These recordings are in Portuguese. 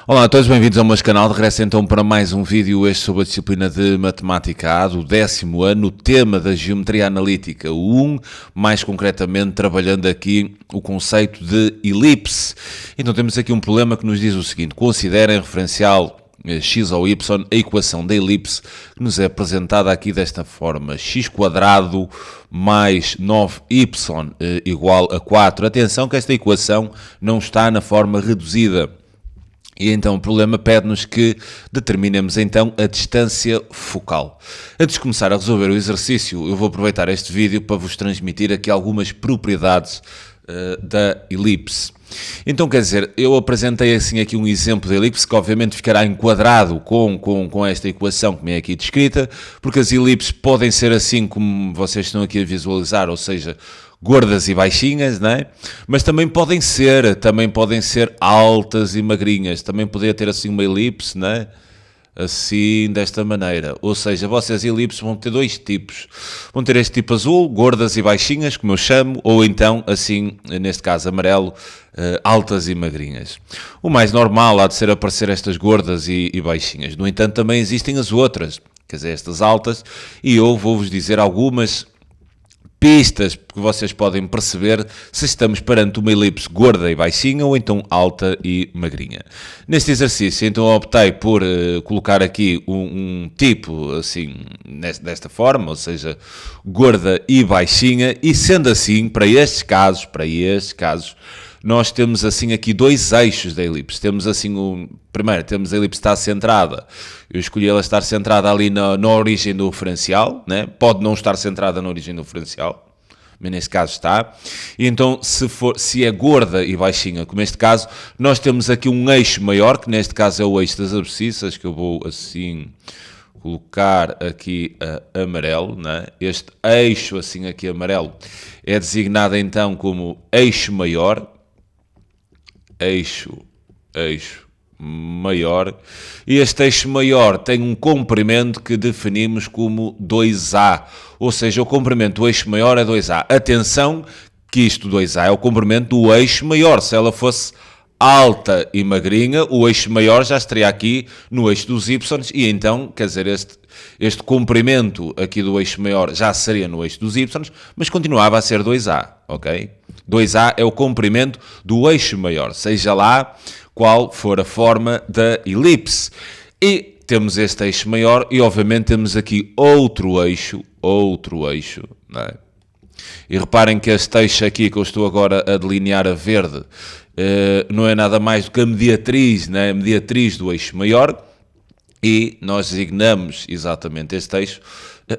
Olá a todos, bem-vindos ao meu canal. De regresso então para mais um vídeo este sobre a disciplina de Matemática A do 10º ano, o tema da Geometria Analítica 1, mais concretamente trabalhando aqui o conceito de elipse. Então temos aqui um problema que nos diz o seguinte: considerem referencial x ou y a equação da elipse que nos é apresentada aqui desta forma: x² mais 9y igual a 4. Atenção que esta equação não está na forma reduzida. E então o problema pede-nos que determinemos então a distância focal. Antes de começar a resolver o exercício, eu vou aproveitar este vídeo para vos transmitir aqui algumas propriedades da elipse. Então, quer dizer, eu apresentei assim aqui um exemplo da elipse que obviamente ficará enquadrado com esta equação que me é aqui descrita, porque as elipses podem ser assim como vocês estão aqui a visualizar, ou seja, gordas e baixinhas, não é? Mas também podem ser altas e magrinhas, também poderia ter assim uma elipse, não é? Assim, desta maneira. Ou seja, vocês elipses vão ter dois tipos. Vão ter este tipo azul, gordas e baixinhas, como eu chamo, ou então, assim, neste caso amarelo, altas e magrinhas. O mais normal há de ser aparecer estas gordas e baixinhas. No entanto, também existem as outras, quer dizer, estas altas, e eu vou-vos dizer algumas pistas que vocês podem perceber se estamos perante uma elipse gorda e baixinha ou então alta e magrinha. Neste exercício, então, optei por colocar aqui um tipo assim, desta forma, ou seja, gorda e baixinha, e sendo assim, para estes casos, nós temos assim aqui dois eixos da elipse. Temos assim primeiro temos a elipse estar centrada. Eu escolhi ela estar centrada ali na origem do referencial, né? Pode não estar centrada na origem do referencial, mas neste caso está. E então, se é gorda e baixinha, como neste caso, nós temos aqui um eixo maior, que neste caso é o eixo das abscissas, que eu vou assim colocar aqui amarelo, né? Este eixo assim aqui amarelo é designado então como eixo maior. Eixo maior, e este eixo maior tem um comprimento que definimos como 2A, ou seja, o comprimento do eixo maior é 2A. Atenção que isto 2A é o comprimento do eixo maior. Se ela fosse alta e magrinha, o eixo maior já estaria aqui no eixo dos y, e então, quer dizer, este comprimento aqui do eixo maior já seria no eixo dos y, mas continuava a ser 2A, ok? 2A é o comprimento do eixo maior, seja lá qual for a forma da elipse. E temos este eixo maior e, obviamente, temos aqui outro eixo, não é? E reparem que este eixo aqui que eu estou agora a delinear a verde não é nada mais do que a mediatriz, né? A mediatriz do eixo maior, e nós designamos exatamente este eixo.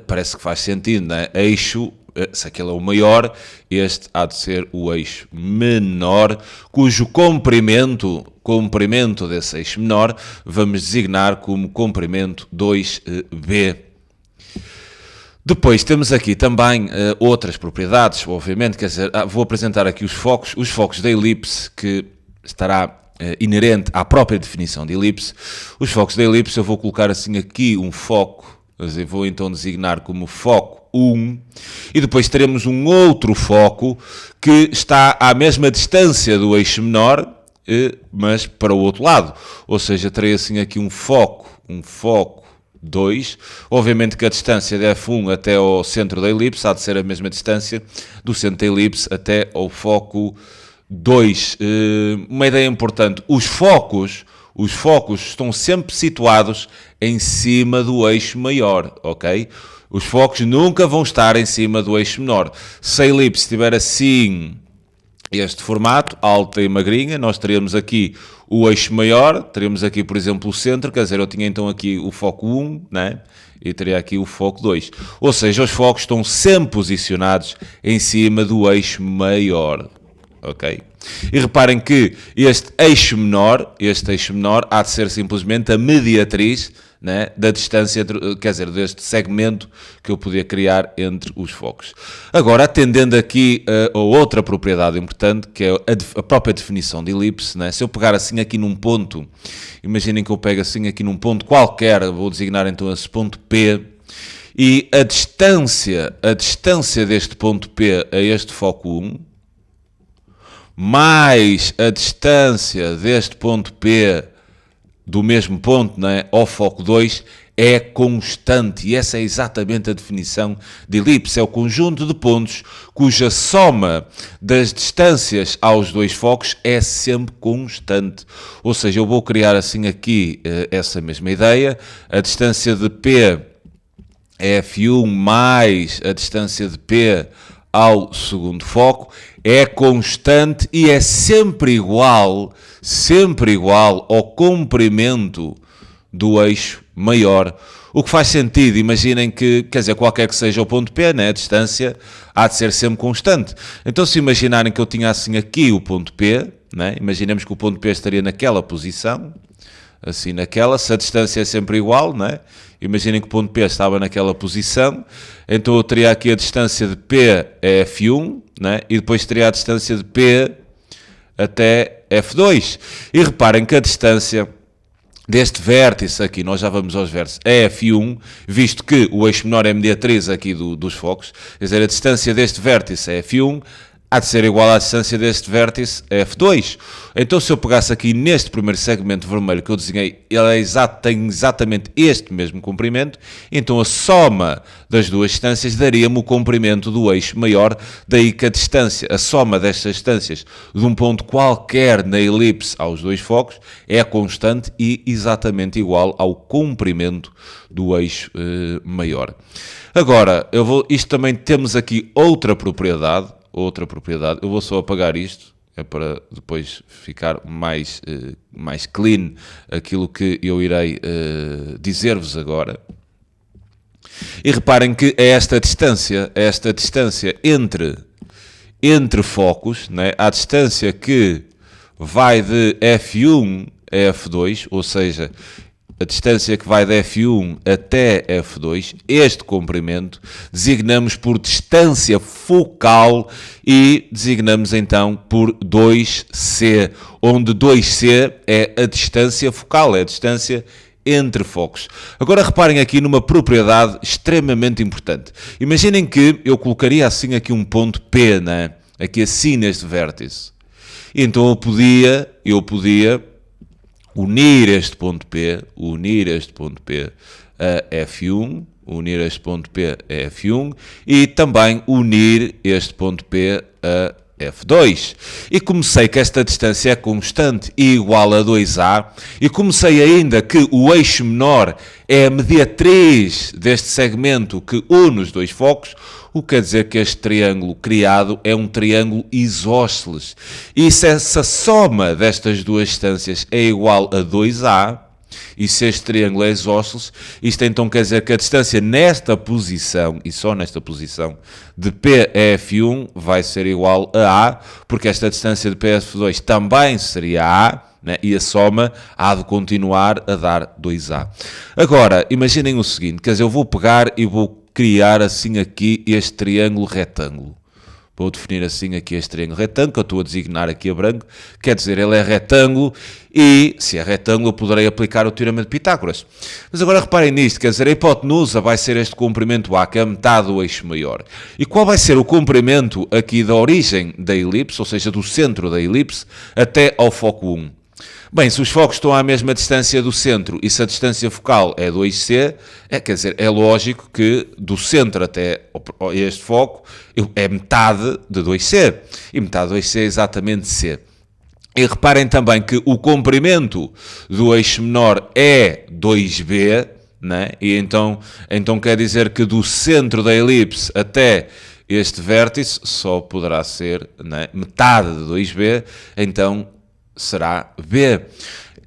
Parece que faz sentido, não é? Eixo, se aquele é o maior, este há de ser o eixo menor, cujo comprimento desse eixo menor vamos designar como comprimento 2b. Depois temos aqui também outras propriedades, obviamente, quer dizer, vou apresentar aqui os focos da elipse, que estará inerente à própria definição de elipse. Os focos da elipse, eu vou colocar assim aqui um foco, vou então designar como foco 1, e depois teremos um outro foco que está à mesma distância do eixo menor, mas para o outro lado, ou seja, terei assim aqui um foco 2, obviamente que a distância de F1 até ao centro da elipse há de ser a mesma distância do centro da elipse até ao foco 2. Uma ideia importante: os focos estão sempre situados em cima do eixo maior, ok? Os focos nunca vão estar em cima do eixo menor. Se a elipse estiver assim, este formato, alta e magrinha, nós teríamos aqui o eixo maior, teríamos aqui, por exemplo, o centro, quer dizer, eu tinha então aqui o foco 1, né? E teria aqui o foco 2. Ou seja, os focos estão sempre posicionados em cima do eixo maior, ok? E reparem que este eixo menor há de ser simplesmente a mediatriz, né, da distância, quer dizer, deste segmento que eu podia criar entre os focos. Agora, atendendo aqui a outra propriedade importante, que é a própria definição de elipse, né? Se eu pegar assim aqui num ponto, imaginem que eu pego assim aqui num ponto qualquer, vou designar então esse ponto P, e a distância deste ponto P a este foco 1, mais a distância deste ponto P do mesmo ponto, né, ao foco 2 é constante, e essa é exatamente a definição de elipse, é o conjunto de pontos cuja soma das distâncias aos dois focos é sempre constante. Ou seja, eu vou criar assim aqui essa mesma ideia, a distância de P é F1 mais a distância de P ao segundo foco, é constante e é sempre igual ao comprimento do eixo maior. O que faz sentido, imaginem que, quer dizer, qualquer que seja o ponto P, né, a distância há de ser sempre constante. Então, se imaginarem que eu tinha assim aqui o ponto P, né, imaginemos que o ponto P estaria naquela posição, assim naquela, se a distância é sempre igual, né, imaginem que o ponto P estava naquela posição, então eu teria aqui a distância de P é F1, né, e depois teria a distância de P até F2. E reparem que a distância deste vértice aqui, nós já vamos aos vértices, é F1, visto que o eixo menor é mediatriz aqui dos focos, quer dizer, a distância deste vértice é F1, há de ser igual à distância deste vértice F2. Então, se eu pegasse aqui neste primeiro segmento vermelho que eu desenhei, ele tem exatamente este mesmo comprimento, então a soma das duas distâncias daria-me o comprimento do eixo maior, daí que a soma destas distâncias de um ponto qualquer na elipse aos dois focos é constante e exatamente igual ao comprimento do eixo maior. Agora, isto também temos aqui outra propriedade, eu vou só apagar isto, é para depois ficar mais clean aquilo que eu irei dizer-vos agora. E reparem que é esta distância entre focos, né? A distância que vai de F1 a F2, ou seja, a distância que vai de F1 até F2, este comprimento, designamos por distância focal e designamos então por 2C, onde 2C é a distância focal, é a distância entre focos. Agora reparem aqui numa propriedade extremamente importante. Imaginem que eu colocaria assim aqui um ponto P, né? Aqui assim neste vértice. Então eu podia unir este ponto P a F1, e também unir este ponto P a F2. E como sei que esta distância é constante e igual a 2A, e como sei ainda que o eixo menor é a mediatriz deste segmento que une os dois focos, o que quer dizer que este triângulo criado é um triângulo isósceles. E se essa soma destas duas distâncias é igual a 2A, e se este triângulo é isósceles, isto então quer dizer que a distância nesta posição, e só nesta posição, de P a F1 vai ser igual a A, porque esta distância de P a F2 também seria A, né? E a soma há de continuar a dar 2A. Agora, imaginem o seguinte, quer dizer, eu vou pegar e vou criar assim aqui este triângulo retângulo. Vou definir assim aqui este triângulo retângulo, que eu estou a designar aqui a branco, quer dizer, ele é retângulo e, se é retângulo, eu poderei aplicar o teorema de Pitágoras. Mas agora reparem nisto, quer dizer, a hipotenusa vai ser este comprimento A, que é a metade do eixo maior. E qual vai ser o comprimento aqui da origem da elipse, ou seja, do centro da elipse, até ao foco 1? Bem, se os focos estão à mesma distância do centro e se a distância focal é 2C, quer dizer, é lógico que do centro até este foco é metade de 2C. E metade de 2C é exatamente C. E reparem também que o comprimento do eixo menor é 2B, né? E então quer dizer que do centro da elipse até este vértice só poderá ser, né, metade de 2B, então será B.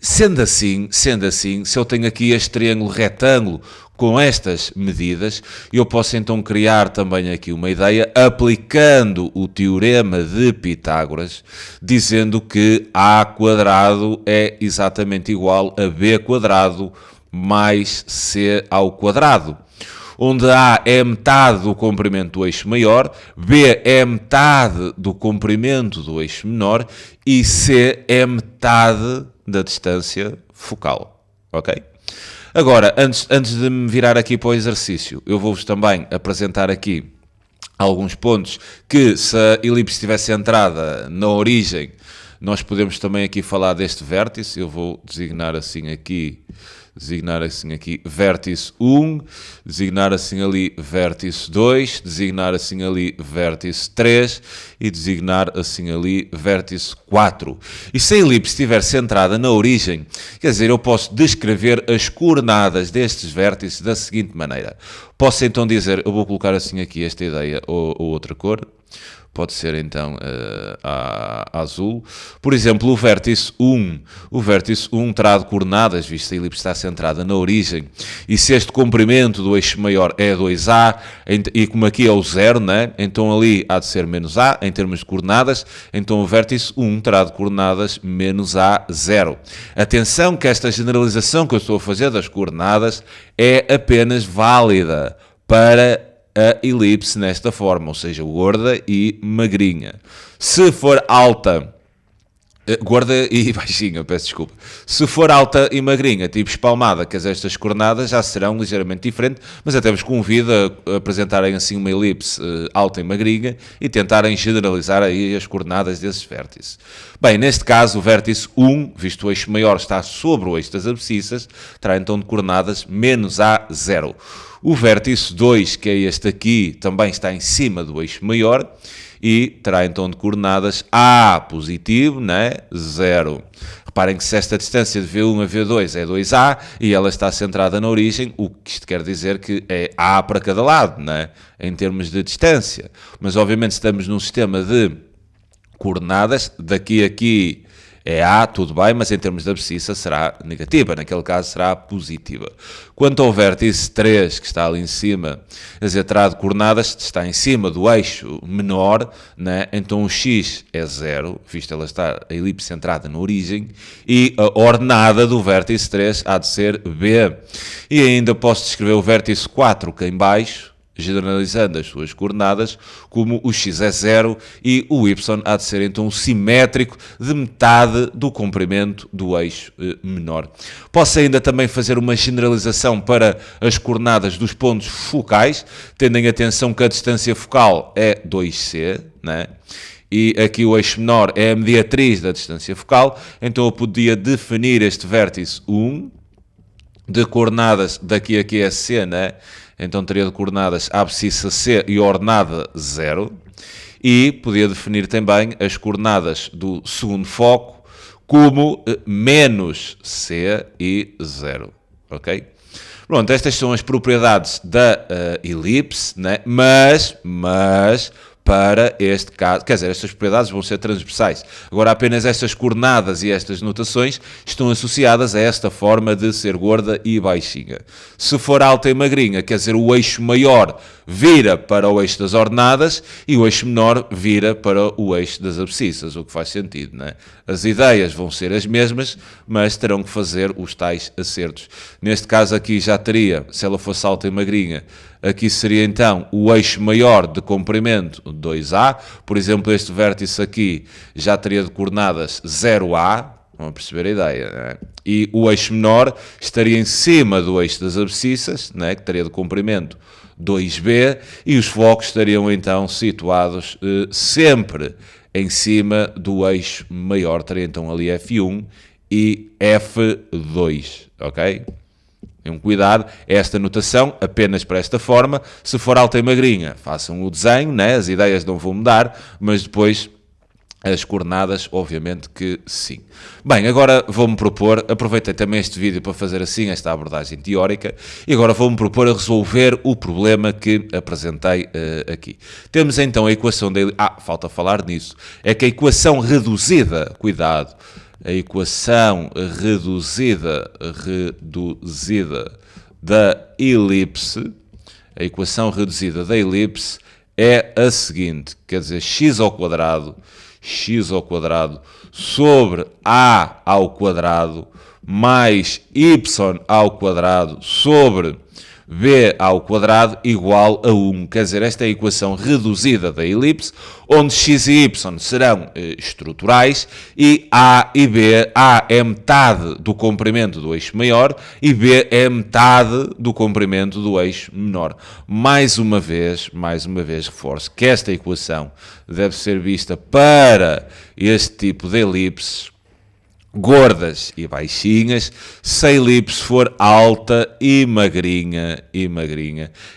Sendo assim, se eu tenho aqui este triângulo retângulo com estas medidas, eu posso então criar também aqui uma ideia aplicando o teorema de Pitágoras, dizendo que A quadrado é exatamente igual a B quadrado mais C ao quadrado, onde A é metade do comprimento do eixo maior, B é metade do comprimento do eixo menor e C é metade da distância focal. Ok? Agora, antes de me virar aqui para o exercício, eu vou-vos também apresentar aqui alguns pontos que, se a elipse estivesse centrada na origem Nós podemos também aqui falar deste vértice, eu vou designar assim aqui vértice 1, designar assim ali vértice 2, designar assim ali vértice 3 e designar assim ali vértice 4. E se a elipse estiver centrada na origem, quer dizer, eu posso descrever as coordenadas destes vértices da seguinte maneira. Posso então dizer, eu vou colocar assim aqui esta ideia ou outra cor. Pode ser então azul. Por exemplo, o vértice 1 terá de coordenadas, visto que a elipse está centrada na origem, e se este comprimento do eixo maior é 2A, e como aqui é o 0, né? Então ali há de ser menos A, em termos de coordenadas, então o vértice 1 terá de coordenadas menos A, 0. Atenção que esta generalização que eu estou a fazer das coordenadas é apenas válida para a elipse nesta forma, ou seja, gorda e magrinha. Se for alta, gorda e baixinha, peço desculpa. Se for alta e magrinha, tipo espalmada, que estas coordenadas já serão ligeiramente diferentes, mas até vos convido a apresentarem assim uma elipse alta e magrinha e tentarem generalizar aí as coordenadas desses vértices. Bem, neste caso, o vértice 1, visto o eixo maior está sobre o eixo das abscissas, terá então de coordenadas menos A, 0. O vértice 2, que é este aqui, também está em cima do eixo maior e terá então de coordenadas A positivo, né? 0. Reparem que se esta distância de V1 a V2 é 2A e ela está centrada na origem, o que isto quer dizer que é A para cada lado, né? Em termos de distância. Mas obviamente estamos num sistema de coordenadas, daqui a aqui é A, tudo bem, mas em termos de abscissa será negativa, naquele caso será positiva. Quanto ao vértice 3, que está ali em cima, quer dizer, terá de coordenadas, está em cima do eixo menor, né? Então o x é 0, visto ela estar a elipse centrada na origem, e a ordenada do vértice 3 há de ser B. E ainda posso descrever o vértice 4 cá em baixo, generalizando as suas coordenadas, como o x é 0 e o y há de ser então simétrico de metade do comprimento do eixo menor. Posso ainda também fazer uma generalização para as coordenadas dos pontos focais, tendo em atenção que a distância focal é 2c, né? E aqui o eixo menor é a mediatriz da distância focal, então eu podia definir este vértice 1 de coordenadas, daqui a aqui é c, né? Então teria de coordenadas a abscissa C e ordenada 0. E podia definir também as coordenadas do segundo foco como menos C e 0. Ok? Pronto, estas são as propriedades da elipse, né? Mas para este caso, quer dizer, estas propriedades vão ser transversais. Agora, apenas estas coordenadas e estas notações estão associadas a esta forma de ser gorda e baixinha. Se for alta e magrinha, quer dizer, o eixo maior vira para o eixo das ordenadas e o eixo menor vira para o eixo das abscissas, o que faz sentido, não é? As ideias vão ser as mesmas, mas terão que fazer os tais acertos. Neste caso aqui já teria, se ela fosse alta e magrinha, aqui seria então o eixo maior de comprimento 2A, por exemplo, este vértice aqui já teria de coordenadas 0A, vão perceber a ideia, né? E o eixo menor estaria em cima do eixo das abscissas, né? Que teria de comprimento 2B, e os focos estariam então situados sempre em cima do eixo maior, teria então ali F1 e F2, ok? Tenham cuidado, esta notação apenas para esta forma. Se for alta e magrinha, façam o desenho, né? As ideias não vão mudar, mas depois as coordenadas, obviamente que sim. Bem, agora vou-me propor, aproveitei também este vídeo para fazer assim esta abordagem teórica, e agora vou-me propor a resolver o problema que apresentei aqui. Temos então a equação da... falta falar nisso. É que a equação reduzida, cuidado, a equação reduzida da elipse, a equação reduzida da elipse é a seguinte, quer dizer, x ao quadrado sobre a ao quadrado mais y ao quadrado sobre b ao quadrado igual a 1. Quer dizer, esta é a equação reduzida da elipse, onde x e y serão estruturais e a e b, a é metade do comprimento do eixo maior e b é metade do comprimento do eixo menor. Mais uma vez reforço que esta equação deve ser vista para este tipo de elipses gordas e baixinhas, se a elipse for alta e magrinha,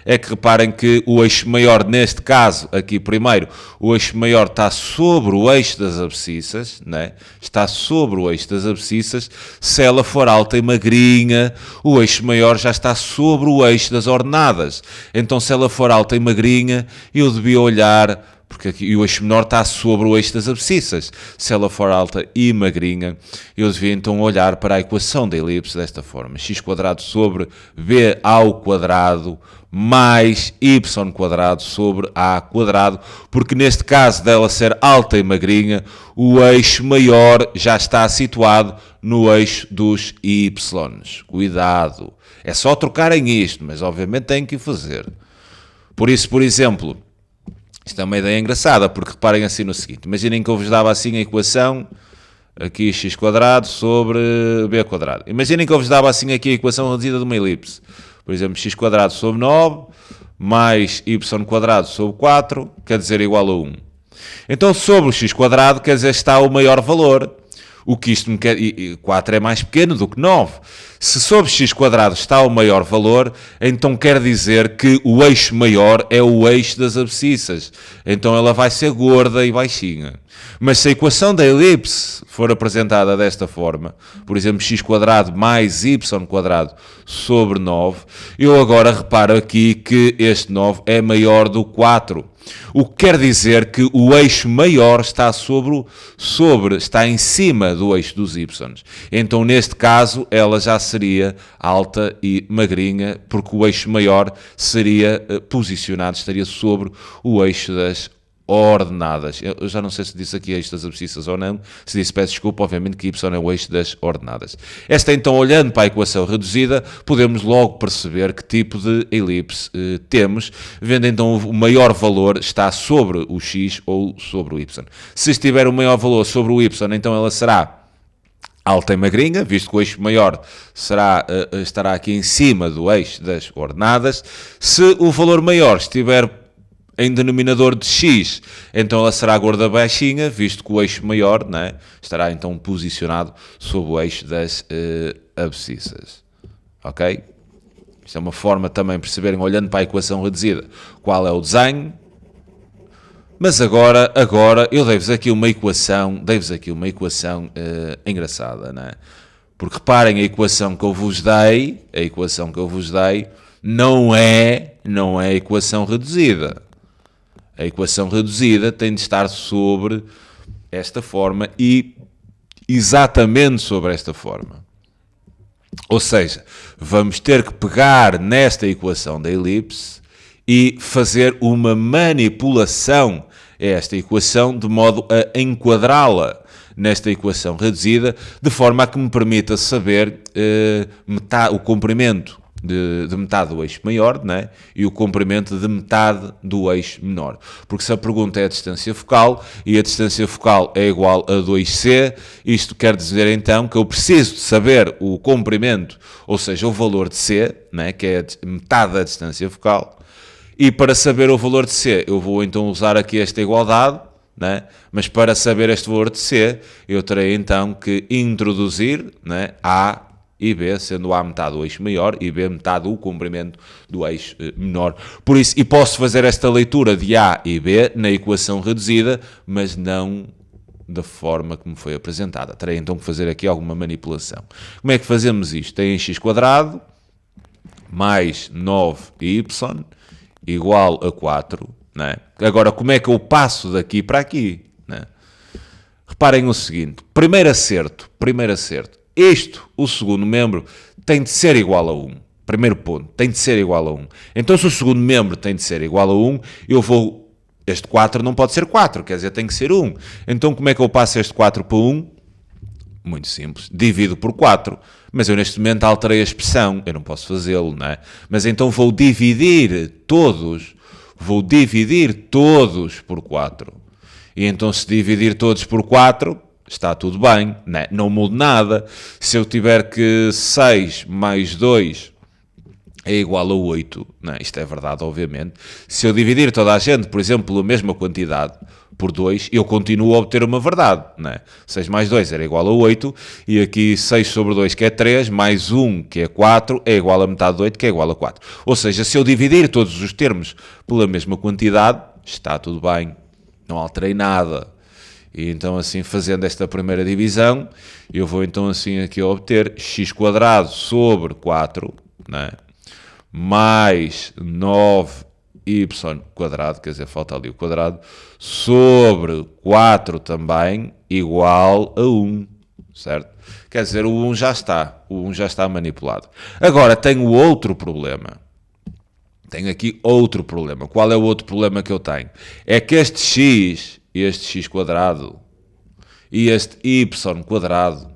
É que reparem que o eixo maior, neste caso, aqui primeiro, o eixo maior está sobre o eixo das abscissas, né? Está sobre o eixo das abscissas. Se ela for alta e magrinha, o eixo maior já está sobre o eixo das ordenadas. Então, se ela for alta e magrinha, eu devia olhar, porque aqui o eixo menor está sobre o eixo das abscissas. Se ela for alta e magrinha, eu devia então olhar para a equação da elipse desta forma. X² sobre b ao quadrado mais y² sobre a², porque neste caso dela ser alta e magrinha, o eixo maior já está situado no eixo dos y's. Cuidado! É só trocarem isto, mas obviamente têm que o fazer. Por isso, por exemplo, isto é uma ideia engraçada, porque reparem assim no seguinte. Imaginem que eu vos dava assim a equação, aqui x² sobre b². Imaginem que eu vos dava assim aqui a equação reduzida de uma elipse. Por exemplo, x² sobre 9 mais y² sobre 4, quer dizer igual a 1. Então, sobre o x², quer dizer, está o maior valor. O que isto me quer... E 4 é mais pequeno do que 9. Se sobre x² está o maior valor, então quer dizer que o eixo maior é o eixo das abscissas. Então ela vai ser gorda e baixinha. Mas se a equação da elipse for apresentada desta forma, por exemplo, x² mais y² sobre 9, eu agora reparo aqui que este 9 é maior do que 4. O que quer dizer que o eixo maior está está em cima do eixo dos y. Então, neste caso, ela já seria alta e magrinha, porque o eixo maior seria posicionado, estaria sobre o eixo das ordenadas. Eu já não sei se disse aqui eixo das abscissas ou não. Se disse, peço desculpa, obviamente que y é o eixo das ordenadas. Esta, então, olhando para a equação reduzida, podemos logo perceber que tipo de elipse temos, vendo então o maior valor está sobre o x ou sobre o y. Se estiver o maior valor sobre o y, então ela será alta e magrinha, visto que o eixo maior estará aqui em cima do eixo das ordenadas. Se o valor maior estiver em denominador de x, então ela será gorda baixinha, visto que o eixo maior, né, estará então posicionado sob o eixo das abscissas. Ok? Isto é uma forma também de perceberem, olhando para a equação reduzida, qual é o desenho. Mas agora eu dei-vos aqui uma equação, engraçada, né? Porque reparem, a equação que eu vos dei, não é a equação reduzida. A equação reduzida tem de estar sobre esta forma e exatamente sobre esta forma. Ou seja, vamos ter que pegar nesta equação da elipse e fazer uma manipulação a esta equação de modo a enquadrá-la nesta equação reduzida, de forma a que me permita saber o comprimento de metade do eixo maior, né? E o comprimento de metade do eixo menor. Porque se a pergunta é a distância focal e a distância focal é igual a 2c, isto quer dizer então que eu preciso de saber o comprimento, ou seja, o valor de c, né? Que é metade da distância focal, e para saber o valor de c eu vou então usar aqui esta igualdade, né? Mas para saber este valor de c eu terei então que introduzir, né, a e B, sendo A metade do eixo maior e B metade o comprimento do eixo menor. Por isso, e posso fazer esta leitura de A e B na equação reduzida, mas não da forma como foi apresentada. Terei então que fazer aqui alguma manipulação. Como é que fazemos isto? Tem x² mais 9y igual a 4. Né? Agora, como é que eu passo daqui para aqui? Né? Reparem o seguinte. Primeiro acerto. O segundo membro, tem de ser igual a 1. Primeiro ponto, tem de ser igual a 1. Então, se o segundo membro tem de ser igual a 1, este 4 não pode ser 4, quer dizer, tem que ser 1. Então, como é que eu passo este 4 para 1? Muito simples, divido por 4. Mas eu neste momento alterei a expressão, eu não posso fazê-lo, não é? Mas então vou dividir todos por 4. E então se dividir todos por 4, está tudo bem, não muda nada. Se eu tiver que 6 mais 2 é igual a 8, isto é verdade, obviamente. Se eu dividir toda a gente, por exemplo, pela mesma quantidade, por 2, eu continuo a obter uma verdade, 6 mais 2 era igual a 8, e aqui 6 sobre 2, que é 3, mais 1, que é 4, é igual a metade de 8, que é igual a 4. Ou seja, se eu dividir todos os termos pela mesma quantidade, está tudo bem, não alterei nada. E então assim, fazendo esta primeira divisão, eu vou então assim aqui obter x² sobre 4, mais 9y², quer dizer, falta ali o quadrado, sobre 4 também, igual a 1, certo? Quer dizer, o 1 já está manipulado. Agora, tenho outro problema. Tenho aqui outro problema. Qual é o outro problema que eu tenho? É que este x² e este y²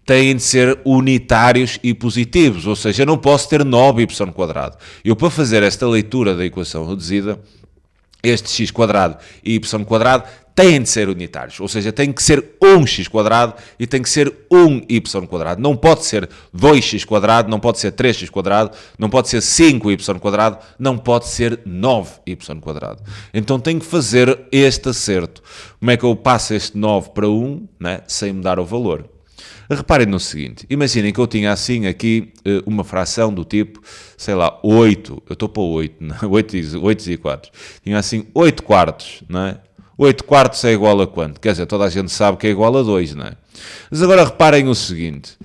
têm de ser unitários e positivos, ou seja, eu não posso ter 9y². Eu, para fazer esta leitura da equação reduzida, este x² e y² têm de ser unitários, ou seja, tem que ser 1x² e tem que ser 1y². Não pode ser 2x², não pode ser 3x², não pode ser 5y², não pode ser 9y². Então tenho que fazer este acerto. Como é que eu passo este 9 para 1, sem mudar o valor? Reparem no seguinte, imaginem que eu tinha assim aqui uma fração do tipo, sei lá, 8, eu estou para 8, 8 e 4, tinha assim 8 quartos, 8 quartos é igual a quanto? Quer dizer, toda a gente sabe que é igual a 2, Mas agora reparem o seguinte,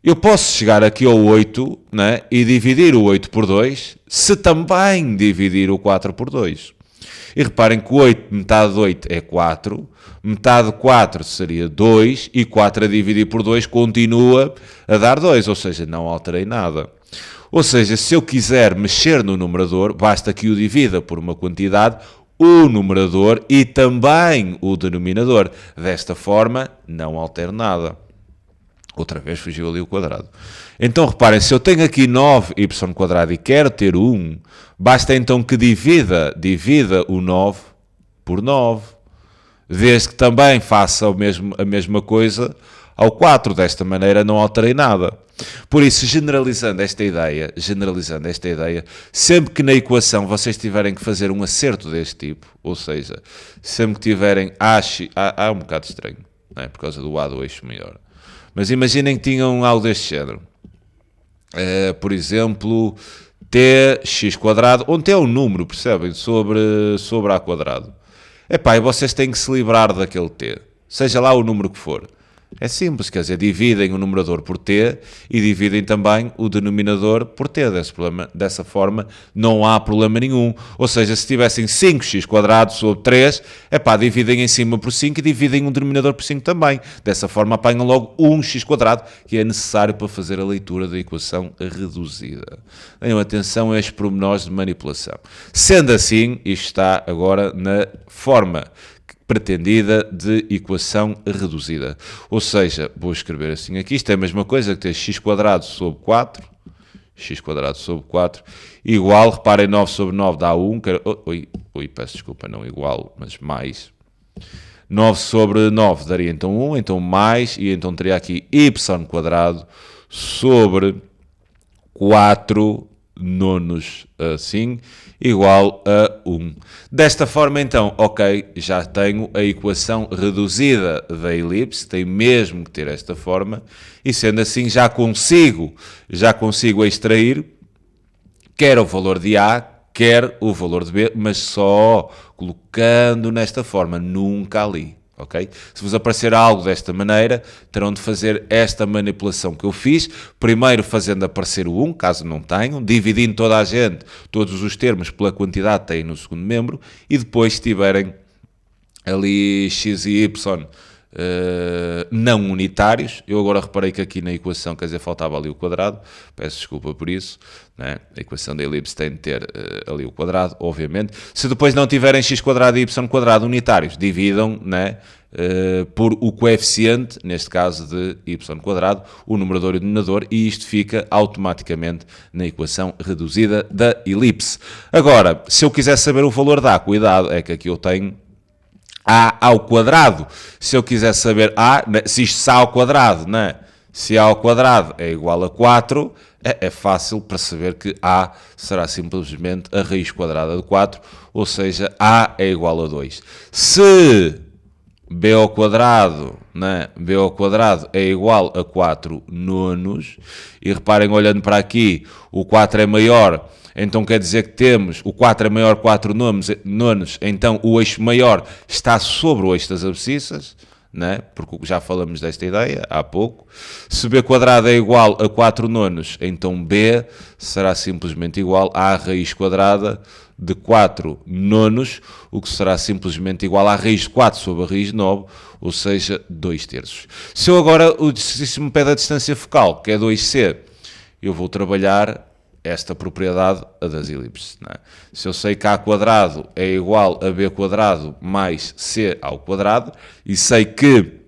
eu posso chegar aqui ao 8, e dividir o 8 por 2, se também dividir o 4 por 2. E reparem que 8, metade de 8 é 4, metade de 4 seria 2, e 4 a dividir por 2 continua a dar 2, ou seja, não alterei nada. Ou seja, se eu quiser mexer no numerador, basta que o divida por uma quantidade, o numerador e também o denominador. Desta forma, não altero nada. Outra vez fugiu ali o quadrado. Então, reparem, se eu tenho aqui 9y² e quero ter 1, basta então que divida o 9 por 9. Desde que também faça a mesma coisa ao 4. Desta maneira não alterei nada. Por isso, generalizando esta ideia, sempre que na equação vocês tiverem que fazer um acerto deste tipo, ou seja, sempre que tiverem é um bocado estranho, por causa do A do eixo maior. Mas imaginem que tinham algo deste género. Por exemplo, tx², onde é um número, percebem? Sobre a². E vocês têm que se livrar daquele t, seja lá o número que for. É simples, quer dizer, dividem o numerador por t e dividem também o denominador por t. Dessa forma, não há problema nenhum. Ou seja, se tivessem 5x² sobre 3, dividem em cima por 5 e dividem o denominador por 5 também. Dessa forma, apanham logo 1x², que é necessário para fazer a leitura da equação reduzida. Tenham atenção a estes pormenores de manipulação. Sendo assim, isto está agora na forma pretendida de equação reduzida. Ou seja, vou escrever assim aqui, isto é a mesma coisa que ter x² sobre 4, igual, reparem, 9 sobre 9 dá 1, peço desculpa, não igual, mas mais. 9 sobre 9 daria então 1, então mais, e então teria aqui y² sobre 4 nonos, assim, igual a 1. Desta forma, então, ok, já tenho a equação reduzida da elipse, tenho mesmo que ter esta forma, e sendo assim já consigo extrair quer o valor de A, quer o valor de B, mas só colocando nesta forma, nunca ali. Okay? Se vos aparecer algo desta maneira, terão de fazer esta manipulação que eu fiz, primeiro fazendo aparecer o 1, caso não tenham, dividindo toda a gente, todos os termos pela quantidade que têm no segundo membro, e depois, se tiverem ali x e y não unitários, eu agora reparei que aqui na equação, quer dizer, faltava ali o quadrado, peço desculpa por isso, né? A equação da elipse tem de ter ali o quadrado, obviamente. Se depois não tiverem x² e y² unitários, dividam, né? por o coeficiente, neste caso de y², o numerador e o denominador, e isto fica automaticamente na equação reduzida da elipse. Agora, se eu quiser saber o valor de A, cuidado, é que aqui eu tenho A ao quadrado. Se eu quiser saber A, se isto é A ao quadrado, né? Se A ao quadrado é igual a 4, é fácil perceber que A será simplesmente a raiz quadrada de 4, ou seja, A é igual a 2. Se B ao quadrado, né? B ao quadrado é igual a 4 nonos, e reparem, olhando para aqui, o 4 é maior, então quer dizer que temos, o 4 é maior que 4 nonos, então o eixo maior está sobre o eixo das abscissas, né? Porque já falamos desta ideia há pouco. Se B quadrado é igual a 4 nonos, então B será simplesmente igual à raiz quadrada de 4 nonos, o que será simplesmente igual à raiz de 4 sobre a raiz de 9, ou seja, 2 terços. Se eu agora, o exercício me pede a distância focal, que é 2C, eu vou trabalhar esta propriedade das elipses. Não é? Se eu sei que A quadrado é igual a B quadrado mais C ao quadrado, e sei que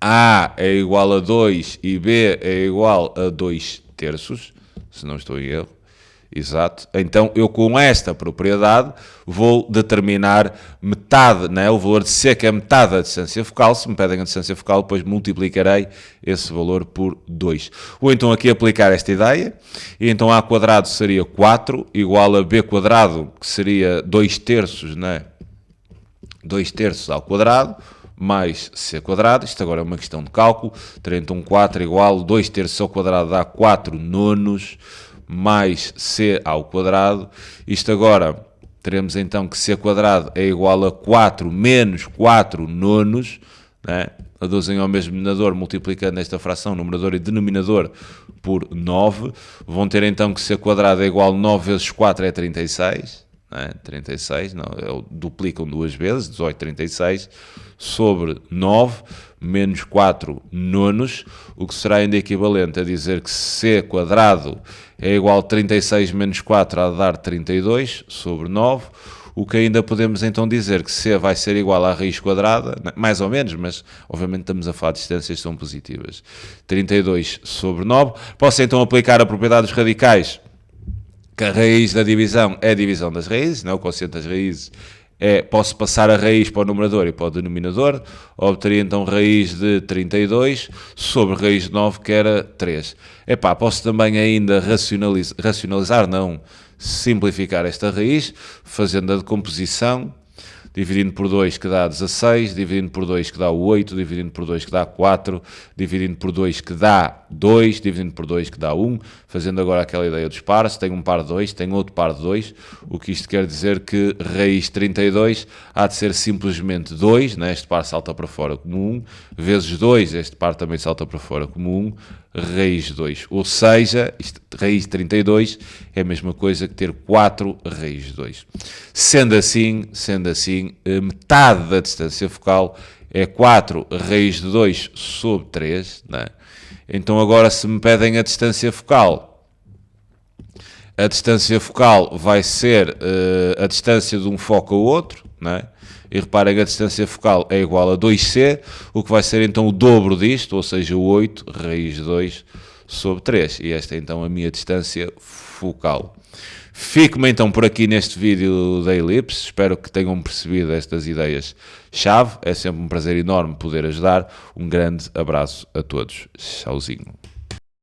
A é igual a 2 e B é igual a 2 terços, se não estou em erro, exato, então eu com esta propriedade vou determinar metade, né? O valor de C, que é metade da distância focal. Se me pedem a distância focal, depois multiplicarei esse valor por 2. Vou então aqui aplicar esta ideia, e então A quadrado seria 4, igual a B quadrado, que seria 2 terços, né? 2 terços ao quadrado, mais C quadrado. Isto agora é uma questão de cálculo. Terei então 4 igual a 2 terços ao quadrado dá 4 nonos, mais C ao quadrado. Isto agora, teremos então que C quadrado é igual a 4 menos 4 nonos, né? Reduzem ao mesmo denominador, multiplicando esta fração, numerador e denominador, por 9. Vão ter então que C quadrado é igual a 9 vezes 4 é 36, né? 36, não, duplicam duas vezes, 18, 36, sobre 9, menos 4 nonos, o que será ainda equivalente a dizer que C quadrado é igual a 36 menos 4 a dar 32 sobre 9, o que ainda podemos então dizer que C vai ser igual à raiz quadrada, mais ou menos, mas obviamente estamos a falar de distâncias que são positivas, 32 sobre 9. Posso então aplicar a propriedade dos radicais, que a raiz da divisão é a divisão das raízes, não é? O quociente das raízes posso passar a raiz para o numerador e para o denominador, obteria então raiz de 32 sobre raiz de 9, que era 3. Posso também ainda racionalizar, não, simplificar esta raiz, fazendo a decomposição, dividindo por 2 que dá 16, dividindo por 2 que dá 8, dividindo por 2 que dá 4, dividindo por 2 que dá 2, dividindo por 2 que dá 1, fazendo agora aquela ideia dos pares, tenho um par de 2, tenho outro par de 2, o que isto quer dizer que raiz de 32 há de ser simplesmente 2, né? Este par salta para fora como 1, vezes 2, este par também salta para fora como 1, raiz de 2, ou seja, raiz de 32 é a mesma coisa que ter 4 raiz de 2. Sendo assim, metade da distância focal é 4 raiz de 2 sobre 3, né? Então agora se me pedem a distância focal vai ser a distância de um foco ao outro, né? E reparem que a distância focal é igual a 2C, o que vai ser então o dobro disto, ou seja, 8 raiz de 2 sobre 3. E esta é então a minha distância focal. Fico-me então por aqui neste vídeo da elipse, espero que tenham percebido estas ideias-chave. É sempre um prazer enorme poder ajudar. Um grande abraço a todos. Tchauzinho.